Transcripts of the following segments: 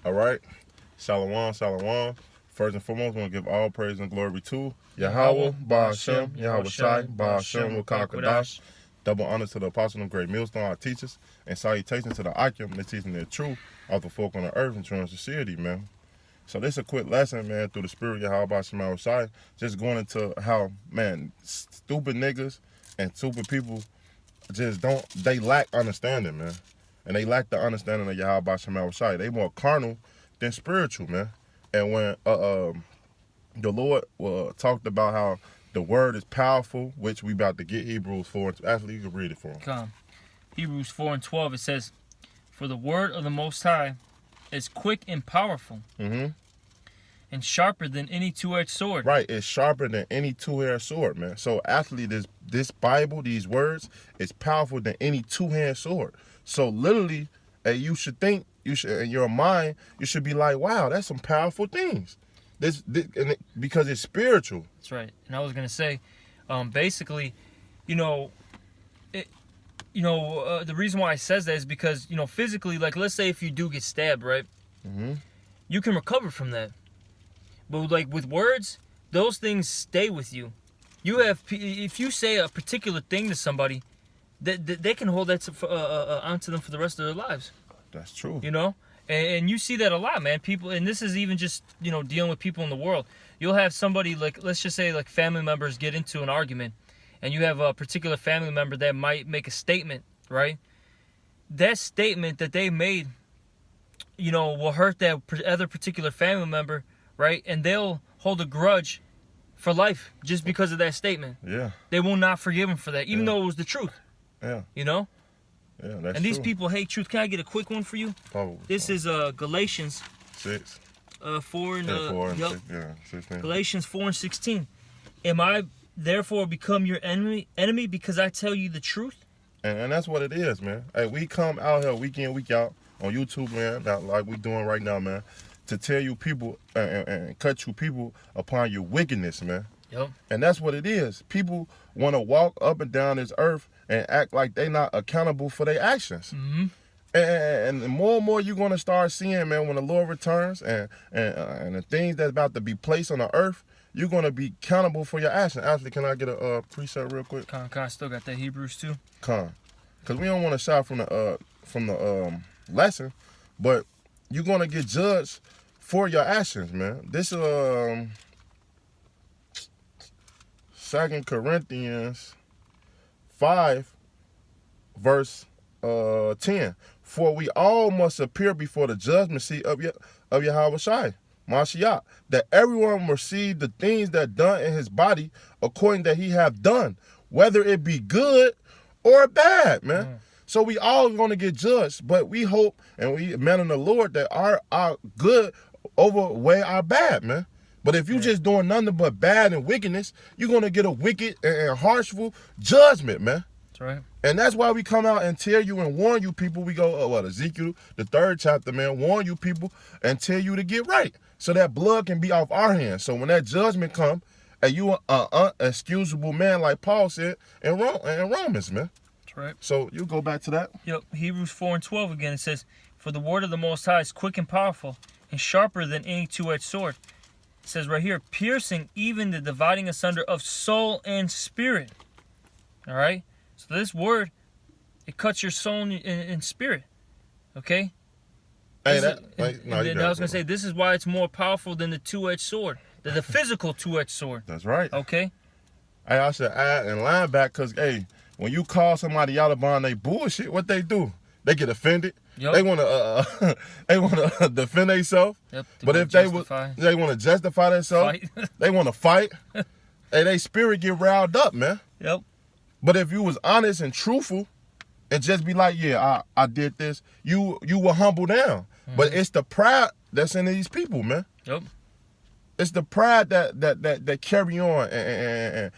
All right. Shalom, shalom. First and foremost, I want to give all praise and glory to Yahweh, Ba'ashem, Yahweh Shai, Ba'ashem, Wakakadash. Double honors to the apostle of great millstone, our teachers, and salutations to the Akim, they're teaching the truth of the folk on the earth and true sincerity, man. So this is a quick lesson, man, through the spirit of Yahweh Ba'ashem Yahweh Shai, just going into how, man, stupid niggas and stupid people just they lack understanding, man. And they lack the understanding of Yahweh Ba'ashem Yahweh Shai. They more carnal than spiritual, man. And when the Lord talked about how the word is powerful, which we about to get Hebrews 4. Actually, you can read it for him. Come. Hebrews 4:12, it says, "For the word of the Most High is quick and powerful, and sharper than any two-edged sword." Right, it's sharper than any two-edged sword, man. So actually, this Bible, these words, is powerful than any two-handed sword. So literally, you should think, in your mind, you should be like, wow, that's some powerful things. Because it's spiritual. That's right. And I was gonna say, basically, the reason why it says that is because, physically, like, let's say if you do get stabbed, right? You can recover from that. But like with words, those things stay with you. If you say a particular thing to somebody, they can hold that onto them for the rest of their lives. That's true. And you see that a lot, man. People, and this is even just, dealing with people in the world. You'll have somebody, like, let's just say, like, family members get into an argument, and you have a particular family member that might make a statement, right? That statement that they made, will hurt that other particular family member, right? And they'll hold a grudge for life just because of that statement. Yeah. They will not forgive him for that, even though it was the truth. Yeah. Yeah, that's and these true. people hate truth. Can I get a quick one for you? Probably. This is Galatians 6. 4 and 4 and yep. 6, yeah, 16. Galatians 4 and 16. Am I therefore become your enemy because I tell you the truth? And that's what it is, man. Hey, we come out here week in, week out on YouTube, man, like we doing right now, man, to tell you people and cut you people upon your wickedness, man. Yep. And that's what it is. People want to walk up and down this earth and act like they're not accountable for their actions. And the more and more you're going to start seeing, man, when the Lord returns and the things that's about to be placed on the earth, you're going to be accountable for your actions. Actually, can I get a preset real quick? I still got that Hebrews too. Because we don't want to shout from the lesson, but you're going to get judged for your actions, man. This 2 Corinthians 5, verse 10. For we all must appear before the judgment seat of Yahweh Shai, Mashiach, that everyone receive the things that done in his body according that he have done, whether it be good or bad, man. So we all going to get judged, but we hope and we man in the Lord that our good overweigh our bad, man. But if you just doing nothing but bad and wickedness, you're going to get a wicked and harshful judgment, man. That's right. And that's why we come out and tell you and warn you people. We go, Ezekiel, the 3rd chapter, man, warn you people and tell you to get right so that blood can be off our hands. So when that judgment come, and you an unexcusable man, like Paul said in Romans, man. That's right. So you go back to that. Yep. Hebrews 4 and 12 again. It says, "For the word of the Most High is quick and powerful and sharper than any two-edged sword." It says right here, piercing even the dividing asunder of soul and spirit. All right? So this word, it cuts your soul and spirit. Okay? Hey, I was going to say, this is why it's more powerful than the two-edged sword. The physical two-edged sword. That's right. Okay? Hey, I should add and line back because, hey, when you call somebody out upon they bullshit, what they do? They get offended. Yep. They want to defend themselves. Yep, but if they want to justify themselves, they want to fight. Hey, their spirit get riled up, man. Yep. But if you was honest and truthful and just be like, yeah, I did this, you will humble down. But it's the pride that's in these people, man. Yep. It's the pride that carry on and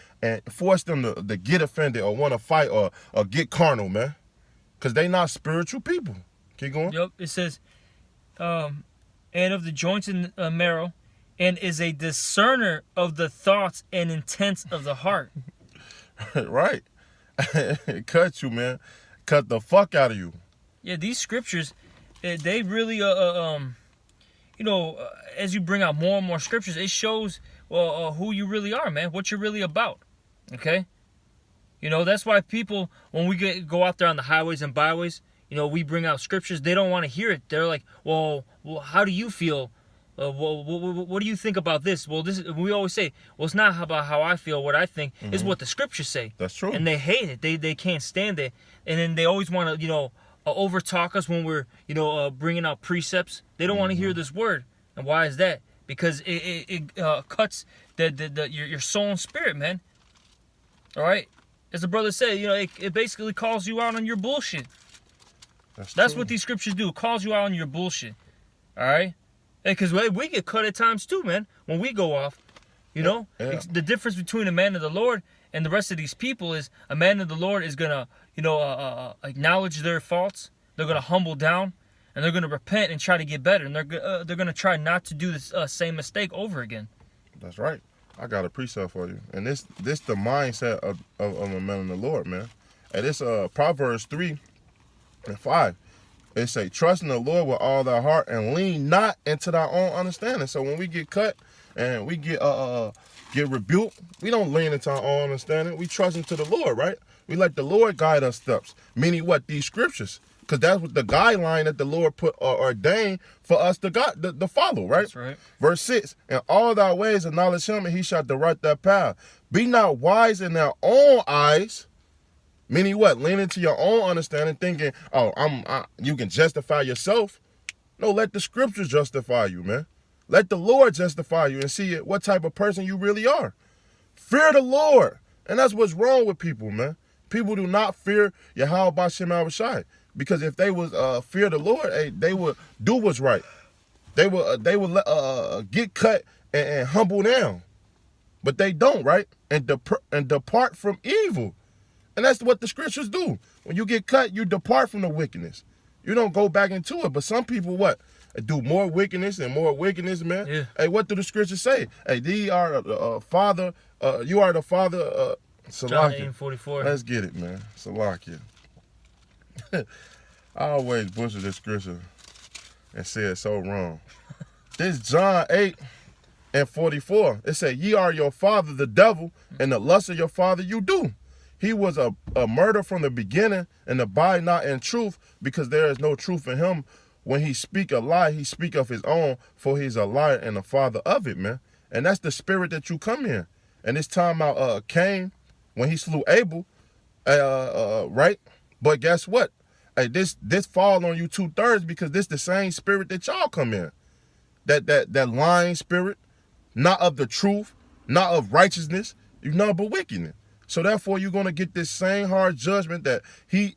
force them to get offended or want to fight or get carnal, man. Because they not spiritual people. Keep going. Yep. It says, and of the joints and marrow, and is a discerner of the thoughts and intents of the heart. Right. It cuts you, man. Cut the fuck out of you. Yeah, these scriptures, they really as you bring out more and more scriptures, it shows who you really are, man. What you're really about. Okay. That's why people, when we go out there on the highways and byways, we bring out scriptures. They don't want to hear it. They're like, well, how do you feel? What do you think about this? Well, we always say, well, it's not about how I feel, what I think. It's what the scriptures say. That's true. And they hate it. They can't stand it. And then they always want to, over talk us when we're, bringing out precepts. They don't want to hear this word. And why is that? Because it cuts your soul and spirit, man. All right? As the brother said, it basically calls you out on your bullshit. That's what these scriptures do. It calls you out on your bullshit. All right? Because we get cut at times too, man, when we go off. Yeah. The difference between a man of the Lord and the rest of these people is a man of the Lord is going to, acknowledge their faults. They're going to humble down, and they're going to repent and try to get better. And they're going to try not to do this same mistake over again. That's right. I got a precept for you. And this the mindset of a man of the Lord, man. And this Proverbs 3:5. It say, trust in the Lord with all thy heart and lean not into thy own understanding. So when we get cut and we get rebuked, we don't lean into our own understanding. We trust into the Lord, right? We let the Lord guide our steps. Meaning what? These scriptures. Because that's what the guideline that the Lord put ordained for us to follow, right? That's right. Verse 6, in all thy ways acknowledge him, and he shall direct thy path. Be not wise in their own eyes. Meaning what? Lean into your own understanding, thinking, you can justify yourself. No, let the scriptures justify you, man. Let the Lord justify you and see what type of person you really are. Fear the Lord. And that's what's wrong with people, man. People do not fear Yahweh B'Shem Yahushai. Because if they would fear the Lord, they would do what's right. They would get cut and humble down. But they don't, right? And depart from evil. And that's what the scriptures do. When you get cut, you depart from the wickedness. You don't go back into it. But some people, what? Do more wickedness and more wickedness, man. Yeah. Hey, what do the scriptures say? Hey, you are the father. John 8:44. Let's get it, man. Salakia. I always butcher this scripture and say it so wrong. This John 8:44. It said, ye are your father, the devil, and the lust of your father you do. He was a murderer from the beginning, and abide not in truth, because there is no truth in him. When he speak a lie, he speak of his own, for he's a liar and the father of it, man. And that's the spirit that you come in. And this time out Cain, when he slew Abel, right? But guess what? Hey, this fall on you 2/3 because this the same spirit that y'all come in. That lying spirit, not of the truth, not of righteousness, but wickedness. So therefore, you're gonna get this same hard judgment that he's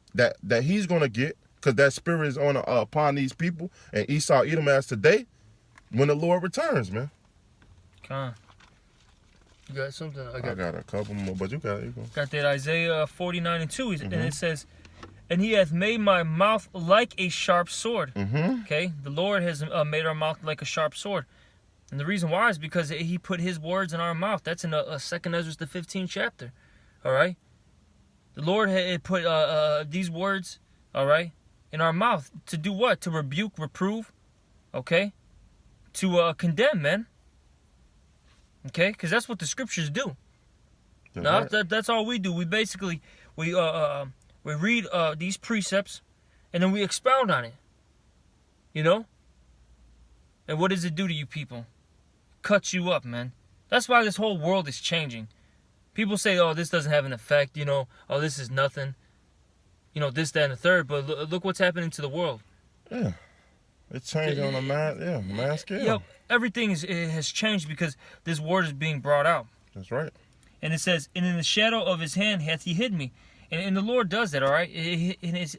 gonna get, because that spirit is upon these people and Esau, Edom as today, when the Lord returns, man. Come on. You got something? I got a couple more, but you got it. Got that Isaiah 49:2, and it says, and he hath made my mouth like a sharp sword. Okay, the Lord has made our mouth like a sharp sword. And the reason why is because he put his words in our mouth. That's in 2 Ezra, the 15th chapter. All right? The Lord had put these words, all right, in our mouth to do what? To rebuke, reprove, okay? To condemn, man. Okay? Because that's what the scriptures do. That's all we do. We basically, we read these precepts, and then we expound on it. And what does it do to you people? Cuts you up, man. That's why this whole world is changing. People say, oh, this doesn't have an effect, oh, this is nothing. This, that, and the third. But look what's happening to the world. Yeah. It's changing on a mass scale. Yeah, everything has changed because this word is being brought out. That's right. And it says, and in the shadow of his hand hath he hid me. And the Lord does that, all right? He's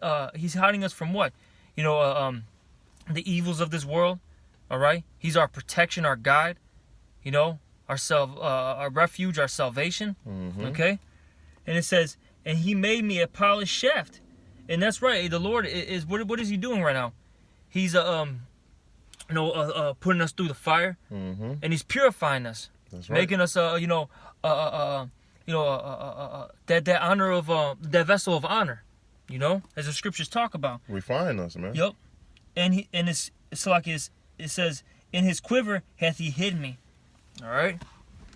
hiding us from what? The evils of this world, all right? He's our protection, our guide, our refuge, our salvation, okay? And it says, and he made me a polished shaft. And that's right. The Lord is, what is he doing right now? He's, putting us through the fire, and he's purifying us. That's right. Making us, that honor of, that vessel of honor, as the scriptures talk about. Refine us, man. Yep. And it's like it says, In his quiver hath he hid me. All right.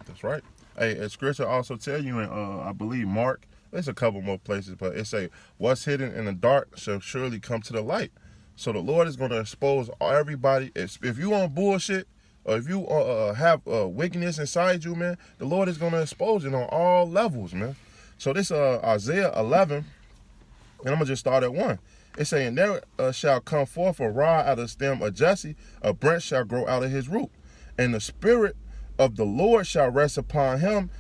That's right. Hey, scripture also tell you in I believe Mark. There's a couple more places, but it say what's hidden in the dark shall surely come to the light. So the Lord is going to expose everybody. If you on bullshit, or if you have wickedness inside you, man, the Lord is going to expose it on all levels, man. So this Isaiah 11, and I'm going to just start at 1. It's saying, there shall come forth a rod out of the stem of Jesse, a branch shall grow out of his root. And the spirit of the Lord shall rest upon him,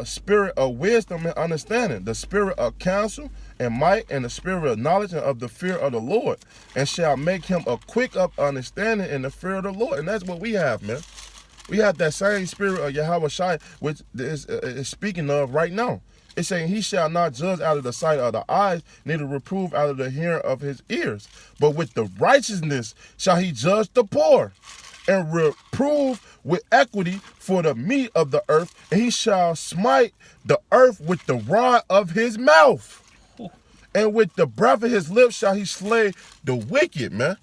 spirit of wisdom and understanding, the spirit of counsel and might, and the spirit of knowledge and of the fear of the Lord, and shall make him a quick of understanding in the fear of the Lord. And that's what we have, man. We have that same spirit of Yahweh Shai, which is speaking of right now. It's saying he shall not judge out of the sight of the eyes, neither reprove out of the hearing of his ears. But with the righteousness shall he judge the poor, and reprove with equity for the meat of the earth, and he shall smite the earth with the rod of his mouth. And with the breath of his lips shall he slay the wicked, man.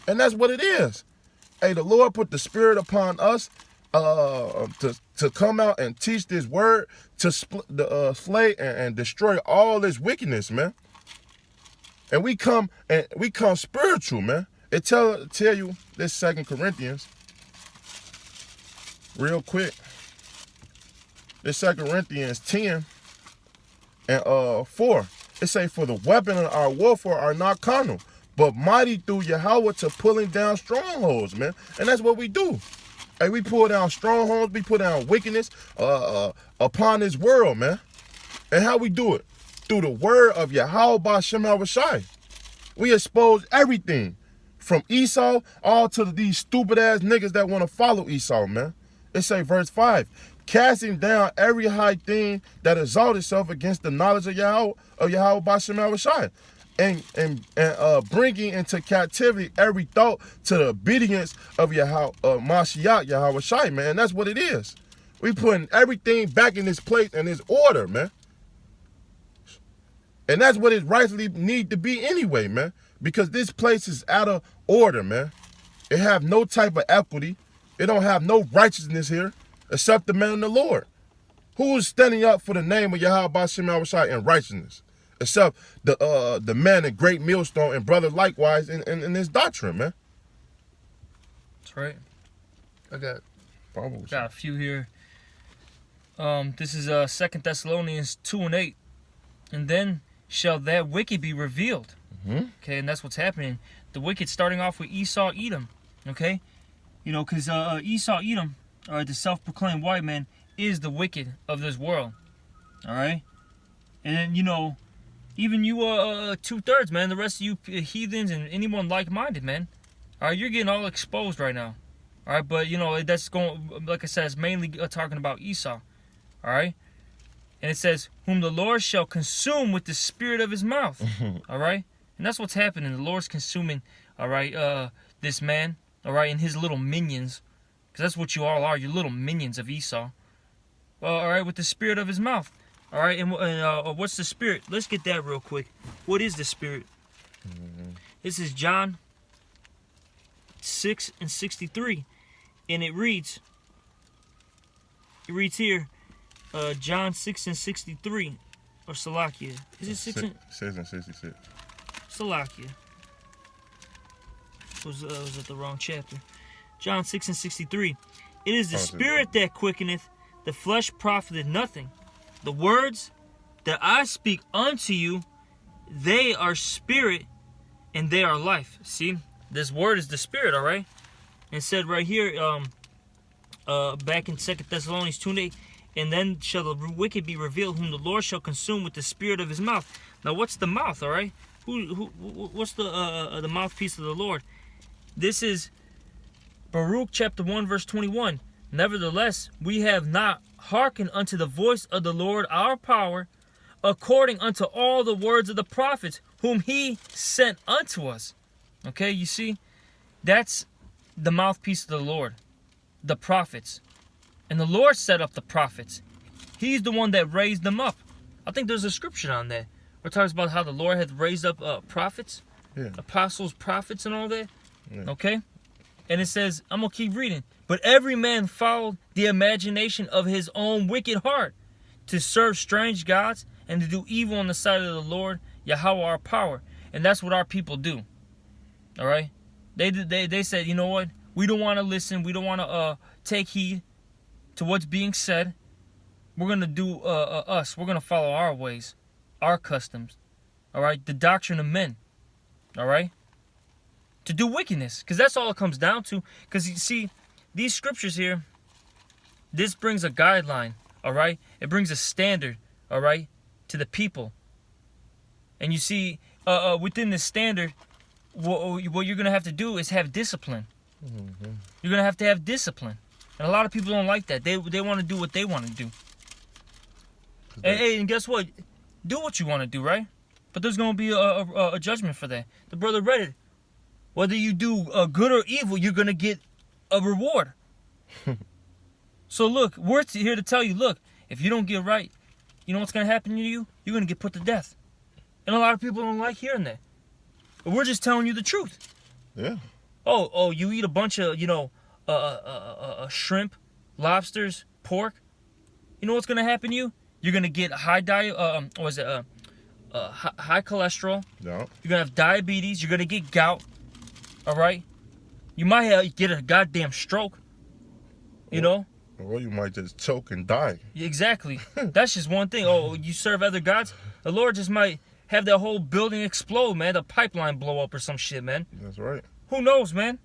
And that's what it is. Hey, the Lord put the spirit upon us to come out and teach this word, to slay and destroy all this wickedness, man. And we come spiritual, man. It tell you this 2 Corinthians real quick. This 2 Corinthians 10 and 4. It say, for the weapon of our warfare are not carnal, but mighty through Yahweh to pulling down strongholds, man. And that's what we do. Hey, we pull down strongholds, we put down wickedness upon this world, man. And how we do it? Through the word of Yahweh Ba'Shem Yahushai. We expose everything, from Esau all to these stupid ass niggas that want to follow Esau, man. It say verse 5, casting down every high thing that exalts itself against the knowledge of Yahweh Ba'Shem Yahushai, and bringing into captivity every thought to the obedience of Mashiach Yahweh Shai, man. And that's what it is. We putting everything back in its place and its order, man. And that's what it rightfully need to be anyway, man. Because this place is out of order, man. It have no type of equity. It don't have no righteousness here, except the man of the Lord. Who is standing up for the name of Yahweh Ba'Shem Yahushai in righteousness? Except the man in great millstone and brother likewise in his doctrine, man. That's right. I got Problems. a few here. This is 2 Thessalonians 2 and 8. And then shall that wicked be revealed. Mm-hmm. Okay, and that's what's happening. The wicked starting off with Esau, Edom. Okay? You know, because Esau, Edom, the self-proclaimed white man, is the wicked of this world. All right? And then, you know, even you 2/3, man, the rest of you heathens and anyone like-minded, man. All right, you're getting all exposed right now. All right, but, you know, that's going, like I said, it's mainly talking about Esau. All right? And it says, whom the Lord shall consume with the spirit of his mouth. All right? And that's what's happening. The Lord's consuming, all right, this man, all right, and his little minions. Because that's what you all are. You're little minions of Esau. All right, with the spirit of his mouth. All right, and what's the spirit? Let's get that real quick. What is the spirit? Mm-hmm. This is John 6 and 63. And it reads here, John 6 and 63. Or Salakia. Is it 6 and... 6 and 66. Salakia. Was it the wrong chapter? John 6 and 63. It is the spirit that quickeneth, the flesh profiteth nothing. The words that I speak unto you, they are spirit and they are life. See, this word is the spirit, all right? And it said right here, back in 2 Thessalonians 2 and 8, and then shall the wicked be revealed, whom the Lord shall consume with the spirit of his mouth. Now, what's the mouth, all right? What's the mouthpiece of the Lord? This is Baruch chapter 1, verse 21. Nevertheless, we have not hearkened unto the voice of the Lord our power, according unto all the words of the prophets, whom he sent unto us. Okay, you see? That's the mouthpiece of the Lord, the prophets. And the Lord set up the prophets. He's the one that raised them up. I think there's a scripture on that. It talks about how the Lord had raised up prophets, apostles, prophets, and all that. Yeah. Okay? And it says, I'm going to keep reading. But every man followed the imagination of his own wicked heart, to serve strange gods and to do evil in the sight of the Lord, Yahweh our power. And that's what our people do. All right? They said, you know what? We don't want to listen. We don't want to take heed to what's being said. We're going to do us. We're going to follow our ways, our customs. All right? The doctrine of men. All right? To do wickedness. Because that's all it comes down to. Because you see, these scriptures here, this brings a guideline. All right? It brings a standard. All right? To the people. And you see, within this standard, what you're going to have to do is have discipline. Mm-hmm. You're going to have discipline. And a lot of people don't like that. They want to do what they want to do. And guess what? Do what you want to do, right? But there's going to be a judgment for that. The brother read it. Whether you do good or evil, you're going to get a reward. So look, we're here to tell you, look, if you don't get right, you know what's going to happen to you? You're going to get put to death. And a lot of people don't like hearing that. But we're just telling you the truth. Yeah. Oh, you eat a bunch of, shrimp, lobsters, pork. You know what's going to happen to you? You're going to get high high cholesterol. Yeah. You're going to have diabetes. You're going to get gout. All right? You might get a goddamn stroke. You know? Or you might just choke and die. Exactly. That's just one thing. Oh, you serve other gods? The Lord just might have that whole building explode, man. The pipeline blow up or some shit, man. That's right. Who knows, man?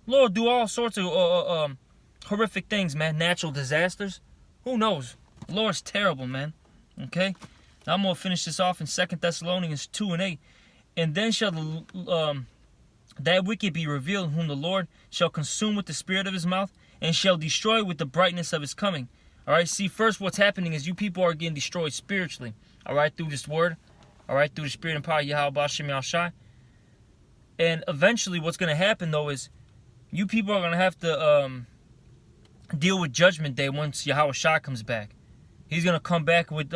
Lord do all sorts of horrific things, man. Natural disasters. Who knows? The Lord's terrible, man. Okay? Now I'm going to finish this off in 2 Thessalonians 2:8. And then shall that wicked be revealed, whom the Lord shall consume with the spirit of his mouth, and shall destroy with the brightness of his coming. All right? See, first what's happening is you people are getting destroyed spiritually. All right? Through this word. All right? Through the spirit and power of Yahweh Bashem Yahushai. And eventually what's going to happen, though, is you people are going to have to deal with Judgment Day once Yahweh Shai comes back. He's going to come back with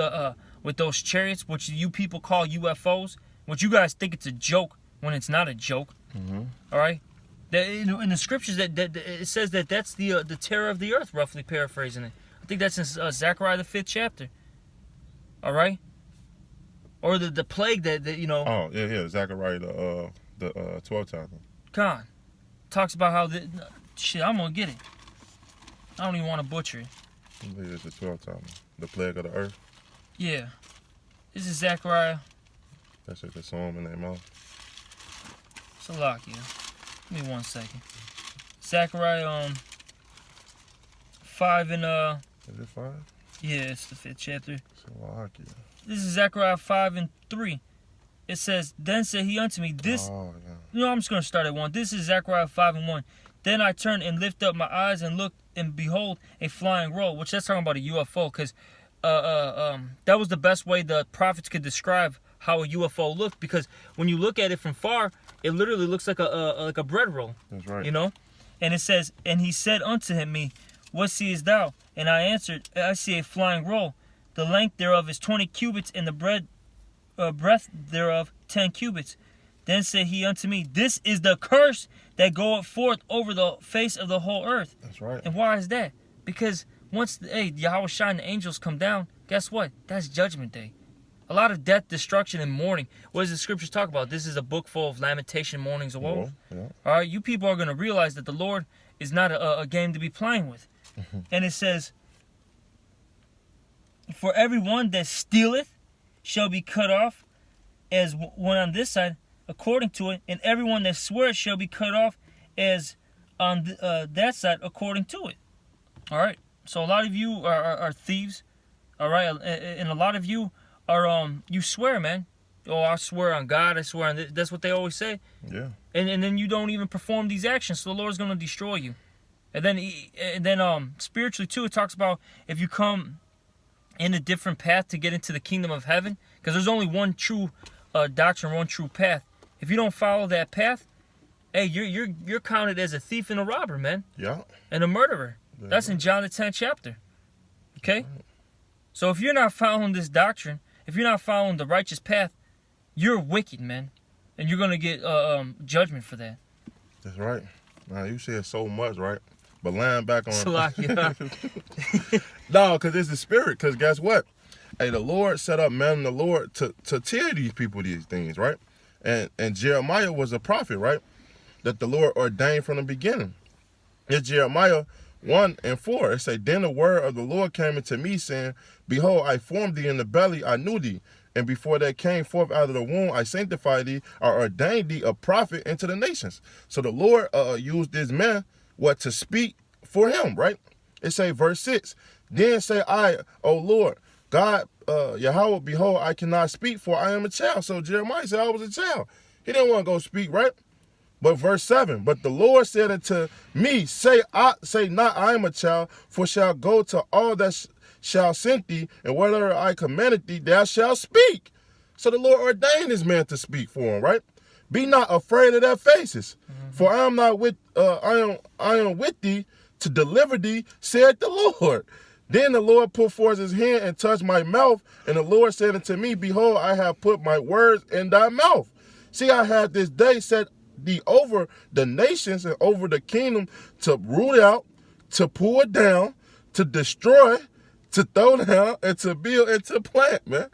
those chariots, which you people call UFOs, which you guys think it's a joke when it's not a joke. Mm-hmm. All right? In the scriptures, that it says that's the terror of the earth, roughly paraphrasing it. I think that's in Zechariah the 5th chapter. All right? Or the plague that. Oh, yeah, Zechariah the 12th chapter. God talks about how shit. I'm gonna get it. I don't even want to butcher it. I believe it's the 12th chapter. The plague of the earth. Yeah, this is Zechariah. That shit just swam in their mouth. Salakia. Give me 1 second. Zechariah 5 and Is it 5? Yeah, it's the 5th chapter. Salakia. This is Zechariah 5 and 3. It says, then said he unto me, this... Oh, yeah. No, I'm just going to start at 1. This is Zechariah 5 and 1. Then I turned and lifted up my eyes and looked, and behold, a flying roll, which that's talking about a UFO, because that was the best way the prophets could describe how a UFO looked, because when you look at it from far, it literally looks like a bread roll. That's right. You know? And it says, and he said unto me, what seest thou? And I answered, I see a flying roll. The length thereof is 20 cubits, and the breadth thereof 10 cubits. Then said he unto me, this is the curse that goeth forth over the face of the whole earth. That's right. And why is that? Because once Yahweh Shai and the angels come down, guess what? That's Judgment Day. A lot of death, destruction, and mourning. What does the scriptures talk about? This is a book full of lamentation, mournings, and woes. Yeah. All right, you people are going to realize that the Lord is not a game to be playing with. And it says, for everyone that stealeth shall be cut off as one on this side, according to it, and everyone that swears shall be cut off as on that side, according to it. All right. So a lot of you are thieves. All right, and a lot of you are you swear, man. Oh, I swear on God. I swear on this. That's what they always say. Yeah. And then you don't even perform these actions, so the Lord's going to destroy you. And then spiritually too, it talks about if you come in a different path to get into the kingdom of heaven, because there's only one true doctrine, one true path. If you don't follow that path, hey, you're counted as a thief and a robber, man. Yeah. And a murderer. Yeah. That's in John the 10th chapter. Okay? So if you're not following this doctrine, if you're not following the righteous path, you're wicked, man. And you're going to get judgment for that. That's right. Nah, you said so much, right? But land back on. Salakia. No, because it's the spirit. Because guess what? Hey, the Lord set up men in the Lord to tell these people these things, right? And Jeremiah was a prophet, right? That the Lord ordained from the beginning. In Jeremiah 1:4, it say, Then the word of the Lord came unto me, saying, Behold, I formed thee in the belly, I knew thee. And before that came forth out of the womb, I sanctified thee, I ordained thee a prophet into the nations. So the Lord used this man, to speak for him, right? It say, verse 6, Then say I, O Lord, God, Yahweh, behold, I cannot speak, for I am a child. So Jeremiah said, I was a child. He didn't want to go speak, right? But verse 7, But the Lord said unto me, Say not I am a child, for shall go to all that shall send thee, and whatever I commanded thee, thou shalt speak. So the Lord ordained this man to speak for him, right? Be not afraid of their faces, for I am not with I am with thee to deliver thee, said the Lord. Then the Lord put forth his hand and touched my mouth, and the Lord said unto me, Behold, I have put my words in thy mouth. See, I have this day set thee over the nations and over the kingdom to root out, to pull it down, to destroy, to throw down, and to build and to plant, man.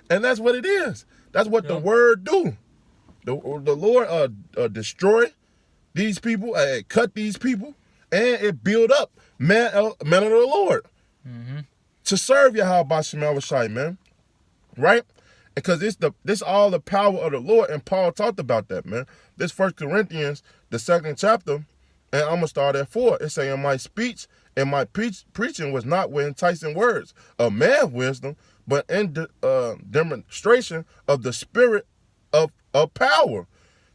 And that's what it is. That's what the word do. The Lord destroy these people, cut these people, and it build up men of the Lord to serve Yahweh B'Shem Shai, man. Right? Because this all the power of the Lord, and Paul talked about that, man. This 1 Corinthians, the 2nd chapter, and I'm gonna start at 4. It say, "In my speech and my preaching was not with enticing words of man's wisdom, but in demonstration of the Spirit of power,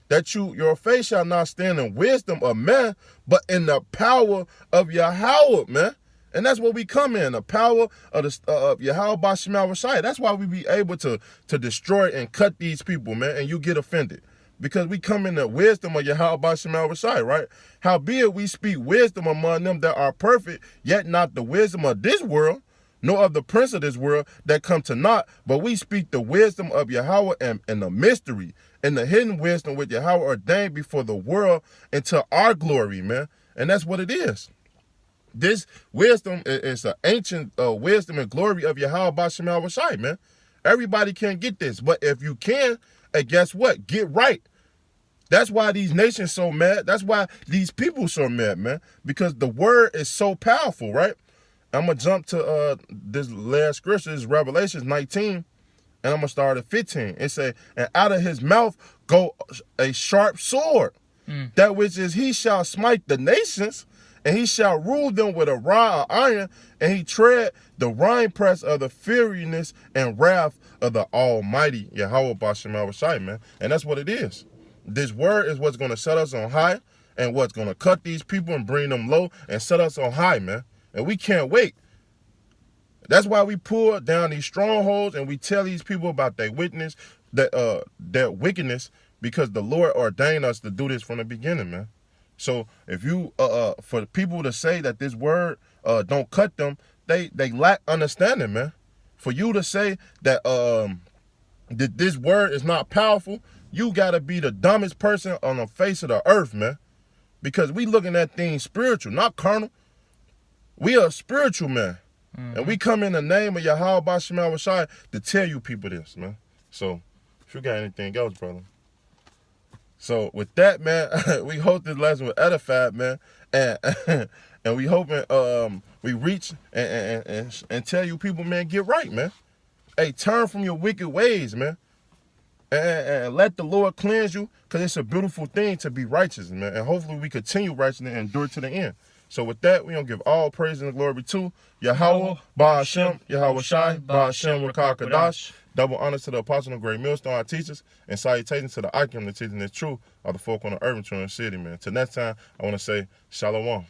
that your faith shall not stand in wisdom of man, but in the power of Yahweh, man." And that's what we come in, the power of Yahweh B'Shem Shai. That's why we be able to destroy and cut these people, man, and you get offended. Because we come in the wisdom of Yahweh B'Shem Shai, right? Howbeit we speak wisdom among them that are perfect, yet not the wisdom of this world, nor of the prince of this world that come to naught, but we speak the wisdom of Yahweh and the mystery and the hidden wisdom which Yahweh ordained before the world into our glory, man. And that's what it is. This wisdom is an ancient wisdom and glory of Yahweh B'Shem Shai, man. Everybody can't get this, but if you can, and guess what? Get right. That's why these nations so mad. That's why these people so mad, man. Because the word is so powerful, right? I'm going to jump to this last scripture, is Revelation 19, and I'm going to start at 15. It say, "And out of his mouth go a sharp sword, that which is he shall smite the nations, and he shall rule them with a rod of iron, and he tread the winepress of the fierceness and wrath of the Almighty Yahweh B'Shem Shai, man." And that's what it is. This word is what's going to set us on high, and what's going to cut these people and bring them low and set us on high, man. And we can't wait. That's why we pull down these strongholds and we tell these people about their witness, their wickedness, because the Lord ordained us to do this from the beginning, man. So if you, for people to say that this word don't cut them, they lack understanding, man. For you to say that that this word is not powerful, you gotta be the dumbest person on the face of the earth, man. Because we looking at things spiritual, not carnal. We are spiritual, man. And we come in the name of Yahweh B'Shem Shai to tell you people this, man. So if you got anything else, brother. So with that, man, we hope this lesson was edified, man, and and we hoping we reach and tell you people, man, get right, man. Hey, turn from your wicked ways, man, and let the Lord cleanse you, because it's a beautiful thing to be righteous, man. And hopefully we continue righteousness and endure to the end. So with that, we're going to give all praise and glory to Yahweh B'Shem, Yahweh Shai, B'Shem Rakah Kadash. Double honors to the apostle of great millstone, our teachers, and salutations to the icon, the teaching the truth of the folk on the urban true in the city, man. Till next time, I want to say Shalom.